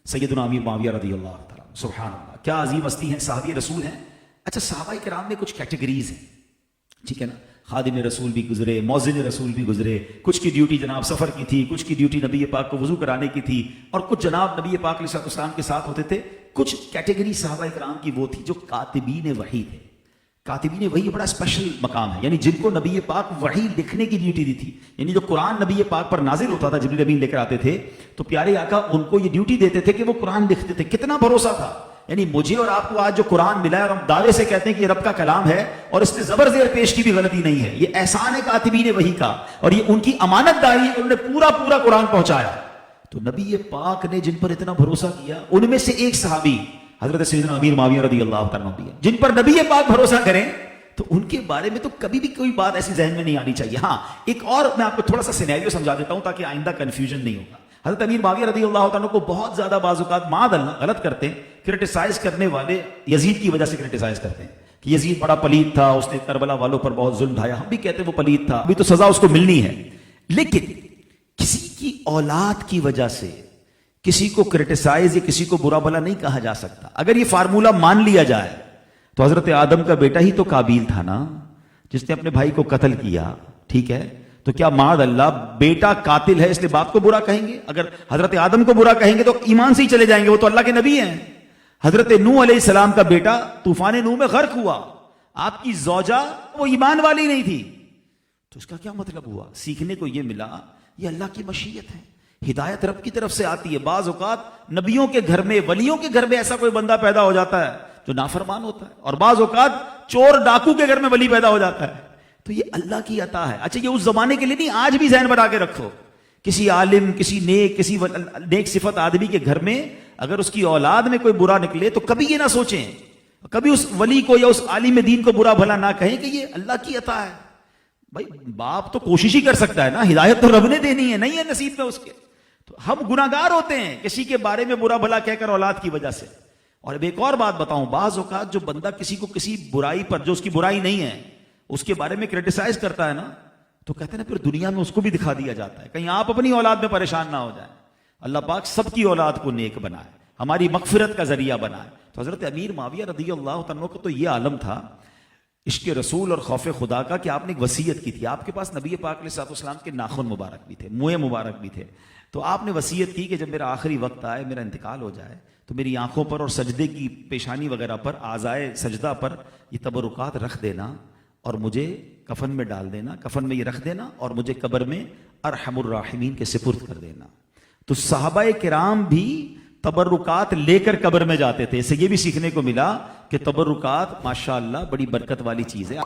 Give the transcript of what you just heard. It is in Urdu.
سیدنا امیر معاویہ رضی اللہ تعالیٰ، سبحان اللہ، کیا عظیم ہستی ہیں، صحابی رسول ہیں۔ اچھا، صحابہ کرام میں کچھ کیٹیگریز ہیں، ٹھیک ہے نا، خادم رسول بھی گزرے، مؤذن رسول بھی گزرے، کچھ کی ڈیوٹی جناب سفر کی تھی، کچھ کی ڈیوٹی نبی پاک کو وضو کرانے کی تھی، اور کچھ جناب نبی پاک علیہ السلام کے ساتھ ہوتے تھے۔ کچھ کیٹیگری صحابہ کرام کی وہ تھی جو کاتبین وحی تھے۔ کاتبین وحی بڑا اسپیشل مقام ہے، یعنی جن کو نبی پاک وحی لکھنے کی ڈیوٹی دی تھی، یعنی جو قرآن نبی پاک پر نازل ہوتا تھا، جبریل امین لے کر آتے تھے، تو پیارے آقا ان کو یہ ڈیوٹی دیتے تھے کہ وہ قرآن لکھتے تھے۔ کتنا بھروسہ تھا، یعنی مجھے اور آپ کو آج جو قرآن ملا ہے اور ہم دعوے سے کہتے ہیں کہ یہ رب کا کلام ہے اور اس میں زبر زیر پیش کی بھی غلطی نہیں ہے، یہ احسان ہے کاتبین وحی کا، اور یہ ان کی امانت داری ہے، انہوں نے پورا پورا قرآن پہنچایا۔ تو نبی پاک نے جن پر اتنا بھروسہ کیا، ان میں سے ایک صحابی حضرت سیدنا امیر معاویہ رضی اللہ تعالیٰ عنہ، جن پر نبی پاک بھروسہ کریں تو ان کے بارے میں تو کبھی بھی کوئی بات ایسی ذہن میں نہیں آنی چاہیے۔ ہاں، ایک اور میں آپ کو تھوڑا سا سینیریو سمجھا دیتا ہوں تاکہ آئندہ کنفیوژن نہیں ہوگا۔ حضرت امیر معاویہ رضی اللہ تعالیٰ کو بہت زیادہ بعض اوقات معاذ اللہ غلط کرتے ہیں، کرٹیسائز کرنے والے یزید کی وجہ سے کرٹیسائز کرتے ہیں کہ یزید بڑا پلید تھا، اس نے کربلا والوں پر بہت ظلم ڈھایا۔ ہم بھی کہتے ہیں وہ پلید تھا، ابھی تو سزا اس کو ملنی ہے، لیکن کسی کی اولاد کی وجہ سے کسی کو کرٹیسائز یا کسی کو برا بھلا نہیں کہا جا سکتا۔ اگر یہ فارمولہ مان لیا جائے تو حضرت آدم کا بیٹا ہی تو قابیل تھا نا، جس نے اپنے بھائی کو قتل کیا، ٹھیک ہے، تو کیا معاذ اللہ بیٹا قاتل ہے اس لیے باپ کو برا کہیں گے؟ اگر حضرت آدم کو برا کہیں گے تو ایمان سے ہی چلے جائیں گے، وہ تو اللہ کے نبی ہیں۔ حضرت نوح علیہ السلام کا بیٹا طوفان نوح میں غرق ہوا، آپ کی زوجہ وہ ایمان والی نہیں تھی، تو اس کا کیا مطلب ہوا؟ سیکھنے کو یہ ملا، یہ اللہ کی مشیت ہے، ہدایت رب کی طرف سے آتی ہے۔ بعض اوقات نبیوں کے گھر میں، ولیوں کے گھر میں ایسا کوئی بندہ پیدا ہو جاتا ہے جو نافرمان ہوتا ہے، اور بعض اوقات چور ڈاکو کے گھر میں ولی پیدا ہو جاتا ہے، تو یہ اللہ کی عطا ہے۔ اچھا، یہ اس زمانے کے لیے نہیں، آج بھی ذہن بنا کے رکھو، کسی عالم، کسی نیک صفت آدمی کے گھر میں اگر اس کی اولاد میں کوئی برا نکلے تو کبھی یہ نہ سوچیں، کبھی اس ولی کو یا اس عالم دین کو برا بھلا نہ کہیں کہ یہ اللہ کی عطا ہے۔ بھائی باپ تو کوشش ہی کر سکتا ہے نا، ہدایت تو رب نے دینی ہے، نہیں ہے نصیب میں اس کے، تو ہم گناہگار ہوتے ہیں کسی کے بارے میں برا بھلا کہہ کر اولاد کی وجہ سے۔ اور اب ایک اور بات بتاؤں، بعض اوقات جو بندہ کسی کو کسی برائی پر جو اس کی برائی نہیں ہے اس کے بارے میں کرٹیسائز کرتا ہے نا، تو کہتے ہیں نا پھر دنیا میں اس کو بھی دکھا دیا جاتا ہے، کہیں آپ اپنی اولاد میں پریشان نہ ہو جائیں۔ اللہ پاک سب کی اولاد کو نیک بنائے، ہماری مغفرت کا ذریعہ بنائے۔ تو حضرت امیر معاویہ رضی اللہ تعالیٰ کو تو یہ عالم تھا عشق رسول اور خوف خدا کا کہ آپ نے ایک وصیت کی تھی۔ آپ کے پاس نبی پاک علیہ السلام کے ناخن مبارک بھی تھے، منہ مبارک بھی تھے، تو آپ نے وصیت کی کہ جب میرا آخری وقت آئے، میرا انتقال ہو جائے، تو میری آنکھوں پر اور سجدے کی پیشانی وغیرہ پر، اعضائے سجدہ پر یہ تبرکات رکھ دینا اور مجھے کفن میں ڈال دینا، کفن میں یہ رکھ دینا اور مجھے قبر میں ارحم الراحمین کے سپرد کر دینا۔ تو صحابہ کرام بھی تبرکات لے کر قبر میں جاتے تھے۔ اس سے یہ بھی سیکھنے کو ملا کہ تبرکات ماشاءاللہ بڑی برکت والی چیز ہے۔